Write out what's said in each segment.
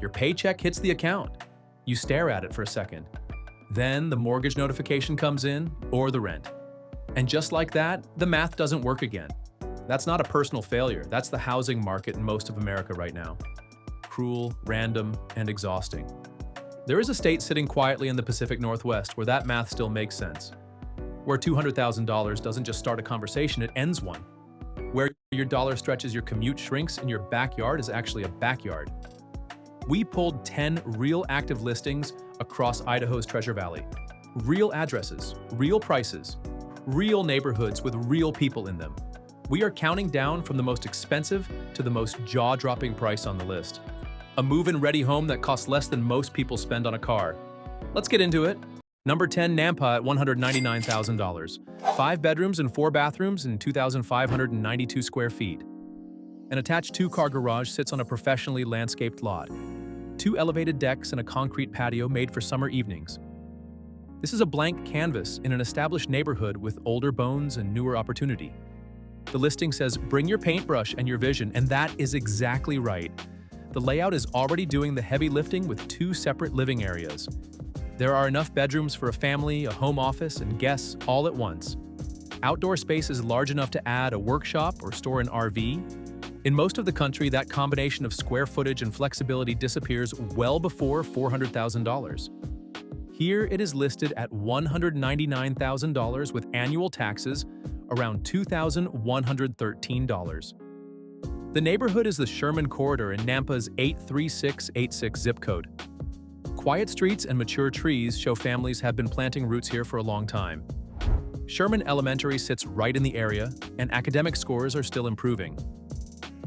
Your paycheck hits the account. You stare at it for a second. Then the mortgage notification comes in, or the rent. And just like that, the math doesn't work again. That's not a personal failure. That's the housing market in most of America right now. Cruel, random, and exhausting. There is a state sitting quietly in the Pacific Northwest where that math still makes sense. Where $200,000 doesn't just start a conversation, it ends one. Where your dollar stretches your commute shrinks and your backyard is actually a backyard. We pulled 10 real active listings across Idaho's Treasure Valley. Real addresses, real prices, real neighborhoods with real people in them. We are counting down from the most expensive to the most jaw-dropping price on the list. A move-in-ready home that costs less than most people spend on a car. Let's get into it. Number 10, Nampa at $199,000. 5 bedrooms and 4 bathrooms and 2,592 square feet. An attached 2-car garage sits on a professionally landscaped lot. 2 elevated decks and a concrete patio made for summer evenings. This is a blank canvas in an established neighborhood with older bones and newer opportunity. The listing says, bring your paintbrush and your vision, and that is exactly right. The layout is already doing the heavy lifting with 2 separate living areas. There are enough bedrooms for a family, a home office, and guests all at once. Outdoor space is large enough to add a workshop or store an RV. In most of the country, that combination of square footage and flexibility disappears well before $400,000. Here it is listed at $199,000 with annual taxes around $2,113. The neighborhood is the Sherman Corridor in Nampa's 83686 zip code. Quiet streets and mature trees show families have been planting roots here for a long time. Sherman Elementary sits right in the area, and academic scores are still improving.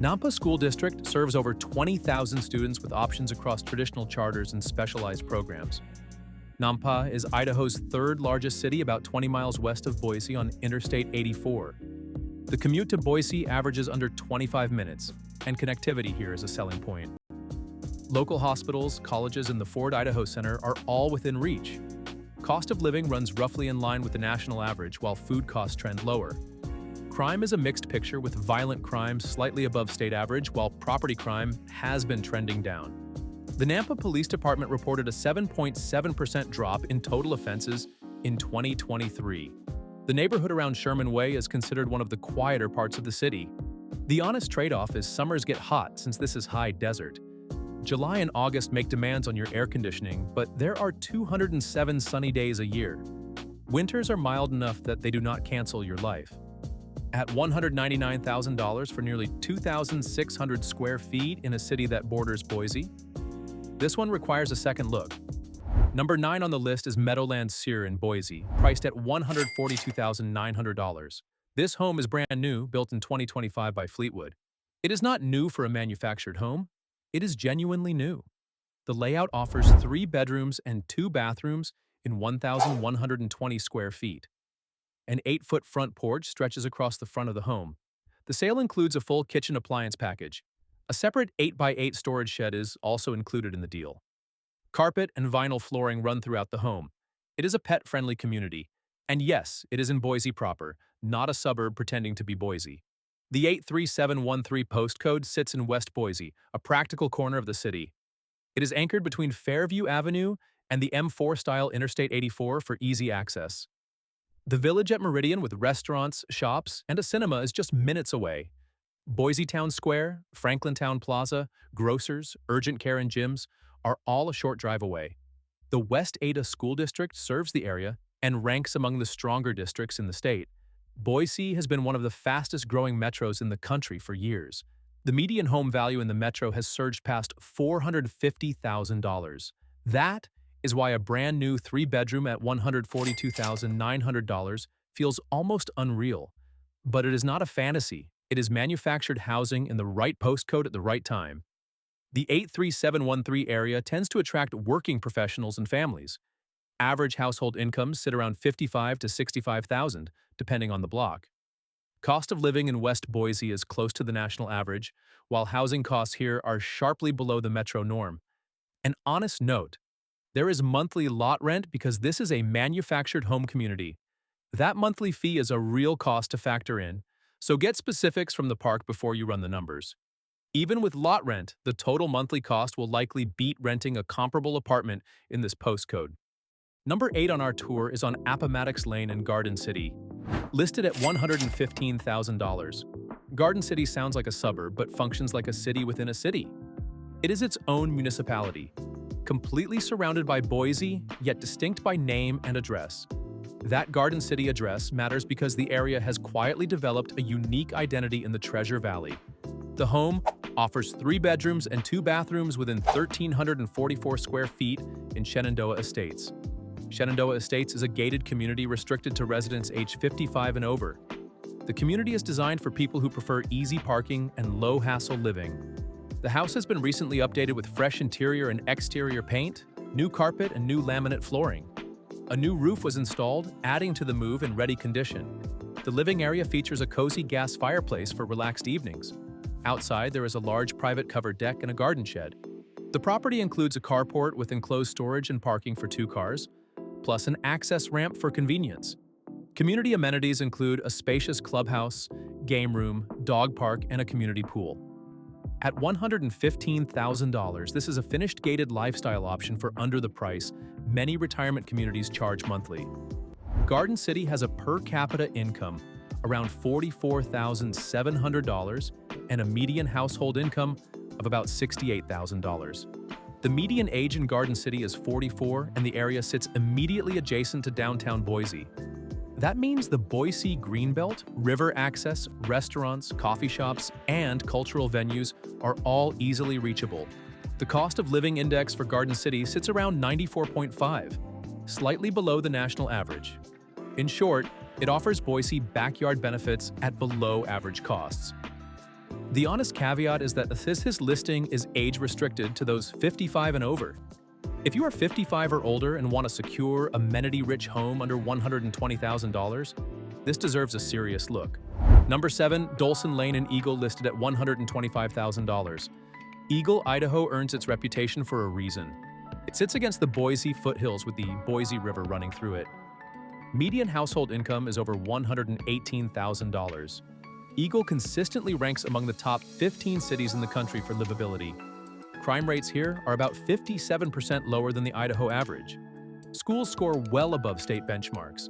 Nampa School District serves over 20,000 students with options across traditional charters and specialized programs. Nampa is Idaho's 3rd largest city, about 20 miles west of Boise on Interstate 84. The commute to Boise averages under 25 minutes, and connectivity here is a selling point. Local hospitals, colleges, and the Ford Idaho Center are all within reach. Cost of living runs roughly in line with the national average, while food costs trend lower. Crime is a mixed picture, with violent crime slightly above state average, while property crime has been trending down. The Nampa Police Department reported a 7.7% drop in total offenses in 2023. The neighborhood around Sherman Way is considered one of the quieter parts of the city. The honest trade-off is summers get hot since this is high desert. July and August make demands on your air conditioning, but there are 207 sunny days a year. Winters are mild enough that they do not cancel your life. At $199,000 for nearly 2,600 square feet in a city that borders Boise, this one requires a second look. Number 9 on the list is Meadowlands Sear in Boise, priced at $142,900. This home is brand new, built in 2025 by Fleetwood. It is not new for a manufactured home. It is genuinely new. The layout offers 3 bedrooms and 2 bathrooms in 1,120 square feet. An 8-foot front porch stretches across the front of the home. The sale includes a full kitchen appliance package. A separate 8x8 storage shed is also included in the deal. Carpet and vinyl flooring run throughout the home. It is a pet-friendly community. And yes, it is in Boise proper, not a suburb pretending to be Boise. The 83713 postcode sits in West Boise, a practical corner of the city. It is anchored between Fairview Avenue and the M4-style Interstate 84 for easy access. The village at Meridian with restaurants, shops, and a cinema is just minutes away. Boise Town Square, Franklin Town Plaza, grocers, urgent care, and gyms are all a short drive away. The West Ada School District serves the area and ranks among the stronger districts in the state. Boise has been one of the fastest-growing metros in the country for years. The median home value in the metro has surged past $450,000. That is why a brand-new 3-bedroom at $142,900 feels almost unreal. But it is not a fantasy. It is manufactured housing in the right postcode at the right time. The 83713 area tends to attract working professionals and families. Average household incomes sit around $55,000 to $65,000, depending on the block. Cost of living in West Boise is close to the national average, while housing costs here are sharply below the metro norm. An honest note, there is monthly lot rent because this is a manufactured home community. That monthly fee is a real cost to factor in, so get specifics from the park before you run the numbers. Even with lot rent, the total monthly cost will likely beat renting a comparable apartment in this postcode. Number 8 on our tour is on Appomattox Lane in Garden City, listed at $115,000. Garden City sounds like a suburb but functions like a city within a city. It is its own municipality, completely surrounded by Boise, yet distinct by name and address. That Garden City address matters because the area has quietly developed a unique identity in the Treasure Valley. The home offers 3 bedrooms and 2 bathrooms within 1,344 square feet in Shenandoah Estates. Shenandoah Estates is a gated community restricted to residents age 55 and over. The community is designed for people who prefer easy parking and low-hassle living. The house has been recently updated with fresh interior and exterior paint, new carpet, and new laminate flooring. A new roof was installed, adding to the move in ready condition. The living area features a cozy gas fireplace for relaxed evenings. Outside, there is a large private covered deck and a garden shed. The property includes a carport with enclosed storage and parking for 2 cars, plus an access ramp for convenience. Community amenities include a spacious clubhouse, game room, dog park, and a community pool. At $115,000, this is a finished gated lifestyle option for under the price many retirement communities charge monthly. Garden City has a per capita income around $44,700 and a median household income of about $68,000. The median age in Garden City is 44, and the area sits immediately adjacent to downtown Boise. That means the Boise Greenbelt, river access, restaurants, coffee shops, and cultural venues are all easily reachable. The cost of living index for Garden City sits around 94.5, slightly below the national average. In short, it offers Boise backyard benefits at below average costs. The honest caveat is that this listing is age-restricted to those 55 and over. If you are 55 or older and want a secure, amenity-rich home under $120,000, this deserves a serious look. Number 7, Dolson Lane in Eagle, listed at $125,000. Eagle, Idaho earns its reputation for a reason. It sits against the Boise foothills with the Boise River running through it. Median household income is over $118,000. Eagle consistently ranks among the top 15 cities in the country for livability. Crime rates here are about 57% lower than the Idaho average. Schools score well above state benchmarks.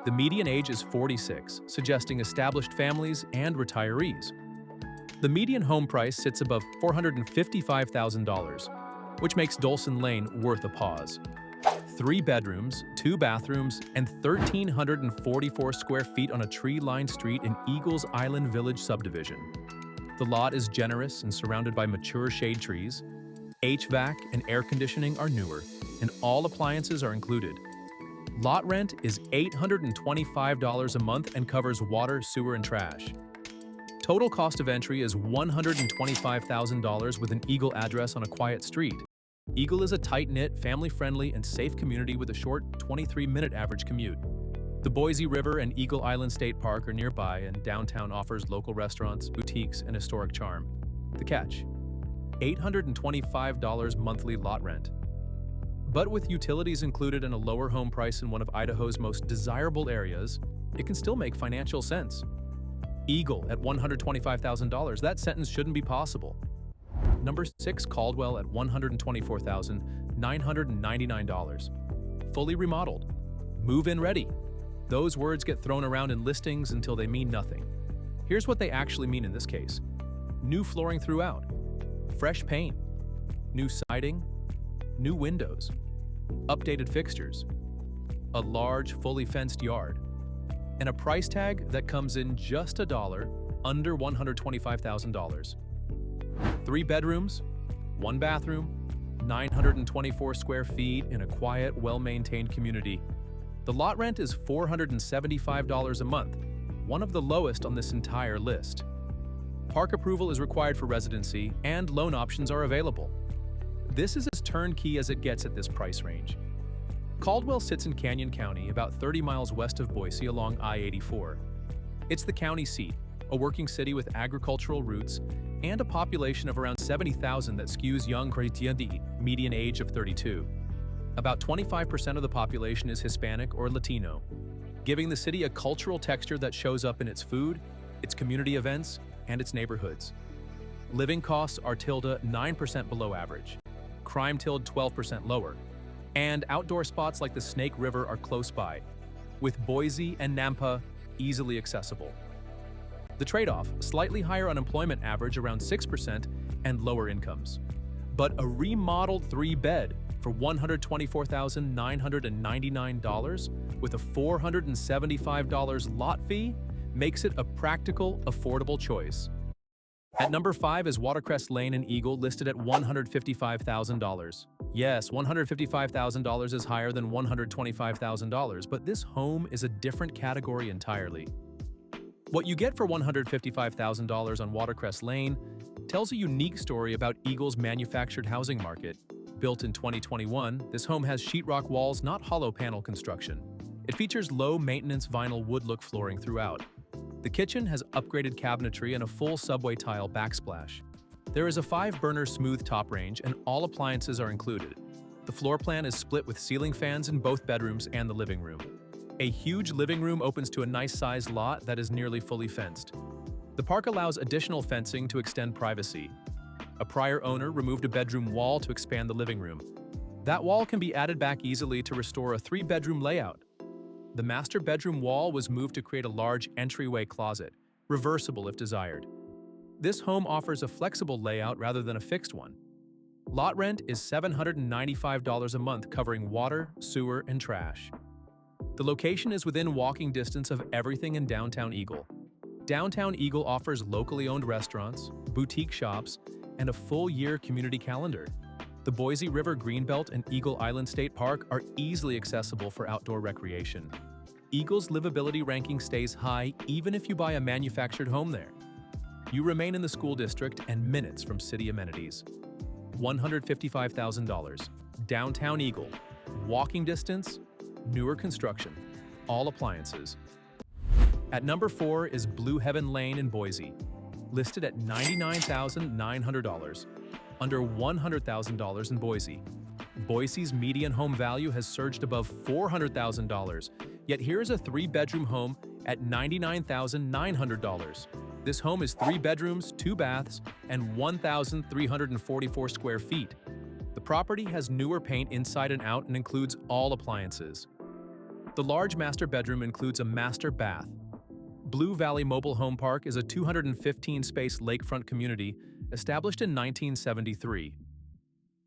The median age is 46, suggesting established families and retirees. The median home price sits above $455,000, which makes Dolson Lane worth a pause. 3 bedrooms, 2 bathrooms, and 1,344 square feet on a tree-lined street in Eagles Island Village subdivision. The lot is generous and surrounded by mature shade trees. HVAC and air conditioning are newer, and all appliances are included. Lot rent is $825 a month and covers water, sewer, and trash. Total cost of entry is $125,000 with an Eagle address on a quiet street. Eagle is a tight-knit, family-friendly, and safe community with a short 23-minute average commute. The Boise River and Eagle Island State Park are nearby, and downtown offers local restaurants, boutiques, and historic charm. The catch: $825 monthly lot rent. But with utilities included and a lower home price in one of Idaho's most desirable areas, it can still make financial sense. Eagle at $125,000, that sentence shouldn't be possible. Number 6, Caldwell at $124,999. Fully remodeled. Move-in ready. Those words get thrown around in listings until they mean nothing. Here's what they actually mean in this case. New flooring throughout. Fresh paint. New siding. New windows. Updated fixtures. A large, fully fenced yard. And a price tag that comes in just $1 under $125,000. 3 bedrooms, 1 bathroom, 924 square feet in a quiet, well-maintained community. The lot rent is $475 a month, one of the lowest on this entire list. Park approval is required for residency, and loan options are available. This is as turnkey as it gets at this price range. Caldwell sits in Canyon County, about 30 miles west of Boise along I-84. It's the county seat, a working city with agricultural roots, and a population of around 70,000 that skews young, the median age of 32. About 25% of the population is Hispanic or Latino, giving the city a cultural texture that shows up in its food, its community events, and its neighborhoods. Living costs are tilde 9% below average, crime tilde 12% lower, and outdoor spots like the Snake River are close by, with Boise and Nampa easily accessible. The trade-off, slightly higher unemployment average around 6% and lower incomes. But a remodeled 3-bed for $124,999 with a $475 lot fee makes it a practical, affordable choice. At number 5 is Watercress Lane in Eagle, listed at $155,000. Yes, $155,000 is higher than $125,000, but this home is a different category entirely. What you get for $155,000 on Watercress Lane tells a unique story about Eagle's manufactured housing market. Built in 2021, this home has sheetrock walls, not hollow panel construction. It features low-maintenance vinyl wood look flooring throughout. The kitchen has upgraded cabinetry and a full subway tile backsplash. There is a 5-burner smooth top range and all appliances are included. The floor plan is split with ceiling fans in both bedrooms and the living room. A huge living room opens to a nice-sized lot that is nearly fully fenced. The park allows additional fencing to extend privacy. A prior owner removed a bedroom wall to expand the living room. That wall can be added back easily to restore a 3-bedroom layout. The master bedroom wall was moved to create a large entryway closet, reversible if desired. This home offers a flexible layout rather than a fixed one. Lot rent is $795 a month, covering water, sewer, and trash. The location is within walking distance of everything in downtown Eagle. Downtown Eagle offers locally owned restaurants, boutique shops, and a full-year community calendar. The Boise River Greenbelt and Eagle Island State Park are easily accessible for outdoor recreation. Eagle's livability ranking stays high even if you buy a manufactured home there. You remain in the school district and minutes from city amenities. $155,000. Downtown Eagle. Walking distance, newer construction, all appliances. At number 4 is Blue Heaven Lane in Boise, listed at $99,900. Under $100,000 in Boise. Boise's median home value has surged above $400,000, yet here is a 3-bedroom home at $99,900. This home is 3 bedrooms, 2 baths, and 1,344 square feet. The property has newer paint inside and out and includes all appliances. The large master bedroom includes a master bath. Blue Valley Mobile Home Park is a 215-space lakefront community established in 1973.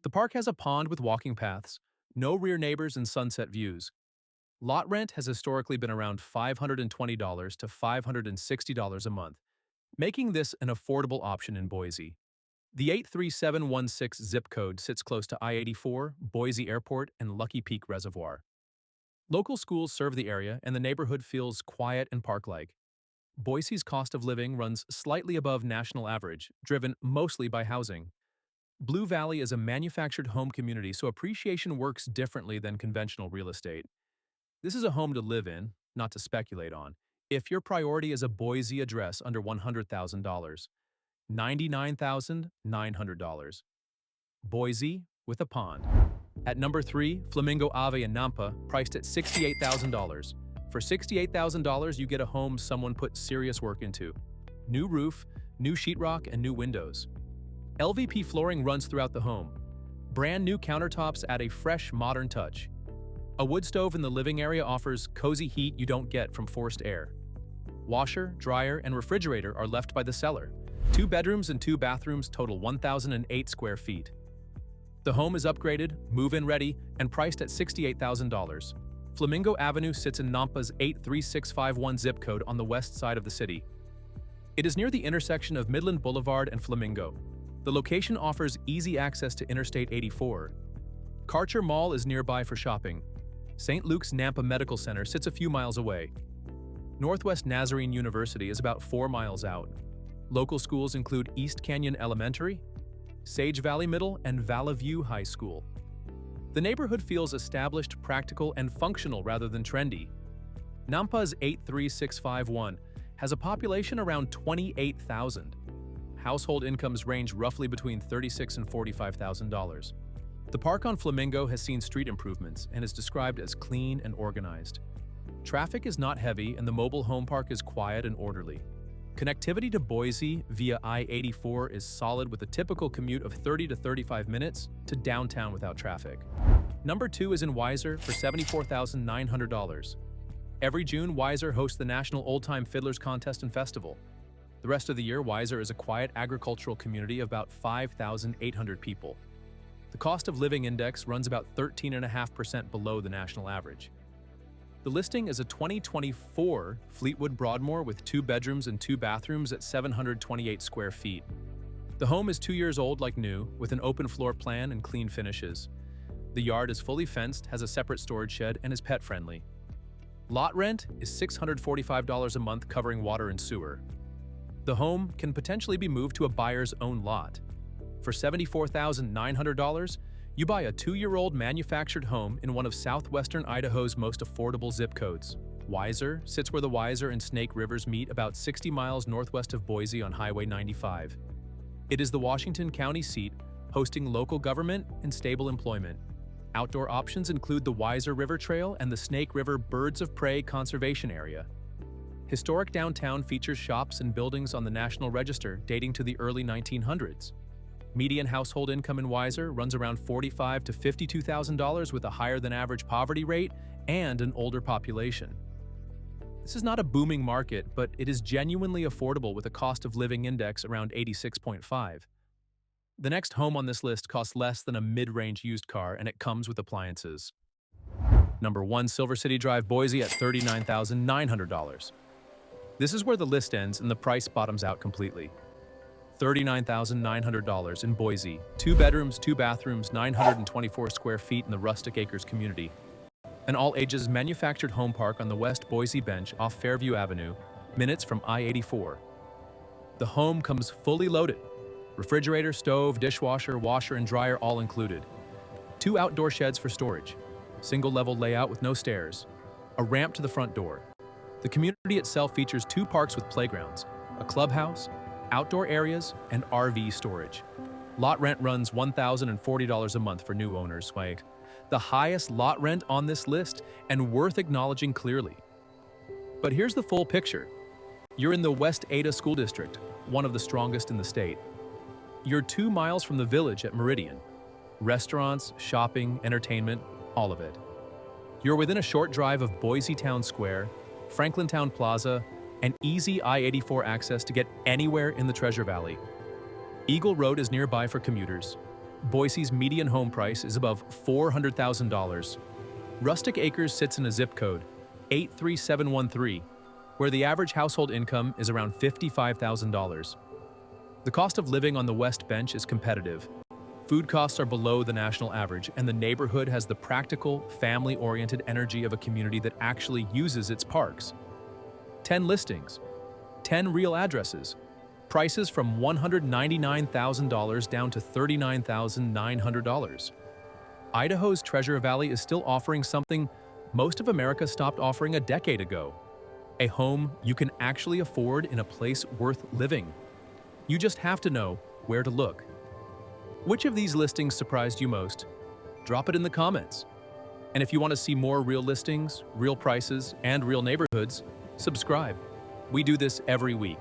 The park has a pond with walking paths, no rear neighbors, and sunset views. Lot rent has historically been around $520 to $560 a month, making this an affordable option in Boise. The 83716 zip code sits close to I-84, Boise Airport, and Lucky Peak Reservoir. Local schools serve the area, and the neighborhood feels quiet and park-like. Boise's cost of living runs slightly above national average, driven mostly by housing. Blue Valley is a manufactured home community, so appreciation works differently than conventional real estate. This is a home to live in, not to speculate on, if your priority is a Boise address under $100,000. $99,900. Boise with a pond. At number 3, Flamingo Ave in Nampa, priced at $68,000. For $68,000, you get a home someone put serious work into. New roof, new sheetrock, and new windows. LVP flooring runs throughout the home. Brand new countertops add a fresh, modern touch. A wood stove in the living area offers cozy heat you don't get from forced air. Washer, dryer, and refrigerator are left by the cellar. 2 bedrooms and 2 bathrooms total 1,008 square feet. The home is upgraded, move-in ready, and priced at $68,000. Flamingo Avenue sits in Nampa's 83651 zip code on the west side of the city. It is near the intersection of Midland Boulevard and Flamingo. The location offers easy access to Interstate 84. Karcher Mall is nearby for shopping. St. Luke's Nampa Medical Center sits a few miles away. Northwest Nazarene University is about 4 miles out. Local schools include East Canyon Elementary, Sage Valley Middle, and Valley View High School. The neighborhood feels established, practical, and functional rather than trendy. Nampa's 83651 has a population around 28,000. Household incomes range roughly between $36,000 and $45,000. The park on Flamingo has seen street improvements and is described as clean and organized. Traffic is not heavy and the mobile home park is quiet and orderly. Connectivity to Boise via I-84 is solid with a typical commute of 30 to 35 minutes to downtown without traffic. Number 2 is in Weiser for $74,900. Every June, Weiser hosts the National Old Time Fiddlers Contest and Festival. The rest of the year, Weiser is a quiet agricultural community of about 5,800 people. The cost of living index runs about 13.5% below the national average. The listing is a 2024 Fleetwood Broadmoor with 2 bedrooms and 2 bathrooms at 728 square feet. The home is 2 years old like new, with an open floor plan and clean finishes. The yard is fully fenced, has a separate storage shed, and is pet-friendly. Lot rent is $645 a month covering water and sewer. The home can potentially be moved to a buyer's own lot. For $74,900, you buy a 2-year-old manufactured home in one of southwestern Idaho's most affordable zip codes. Weiser sits where the Weiser and Snake Rivers meet about 60 miles northwest of Boise on Highway 95. It is the Washington County seat, hosting local government and stable employment. Outdoor options include the Weiser River Trail and the Snake River Birds of Prey Conservation Area. Historic downtown features shops and buildings on the National Register dating to the early 1900s. Median household income in Weiser runs around $45,000 to $52,000 with a higher than average poverty rate and an older population. This is not a booming market, but it is genuinely affordable with a cost of living index around 86.5. The next home on this list costs less than a mid-range used car, and it comes with appliances. Number 1, Silver City Drive, Boise at $39,900. This is where the list ends and the price bottoms out completely. $39,900 in Boise, 2 bedrooms, 2 bathrooms, 924 square feet in the Rustic Acres community. An all-ages manufactured home park on the West Boise Bench off Fairview Avenue, minutes from I-84. The home comes fully loaded. Refrigerator, stove, dishwasher, washer, and dryer all included. 2 outdoor sheds for storage. Single-level layout with no stairs. A ramp to the front door. The community itself features 2 parks with playgrounds, a clubhouse, outdoor areas, and RV storage. Lot rent runs $1,040 a month for new owners, the highest lot rent on this list and worth acknowledging clearly. But here's the full picture. You're in the West Ada School District, one of the strongest in the state. You're 2 miles from the village at Meridian. Restaurants, shopping, entertainment, all of it. You're within a short drive of Boise Town Square, Franklin Town Plaza, and easy I-84 access to get anywhere in the Treasure Valley. Eagle Road is nearby for commuters. Boise's median home price is above $400,000. Rustic Acres sits in a zip code, 83713, where the average household income is around $55,000. The cost of living on the West Bench is competitive. Food costs are below the national average, and the neighborhood has the practical, family-oriented energy of a community that actually uses its parks. 10 listings, 10 real addresses, prices from $199,000 down to $39,900. Idaho's Treasure Valley is still offering something most of America stopped offering a decade ago: a home you can actually afford in a place worth living. You just have to know where to look. Which of these listings surprised you most? Drop it in the comments. And if you want to see more real listings, real prices, and real neighborhoods, subscribe. We do this every week.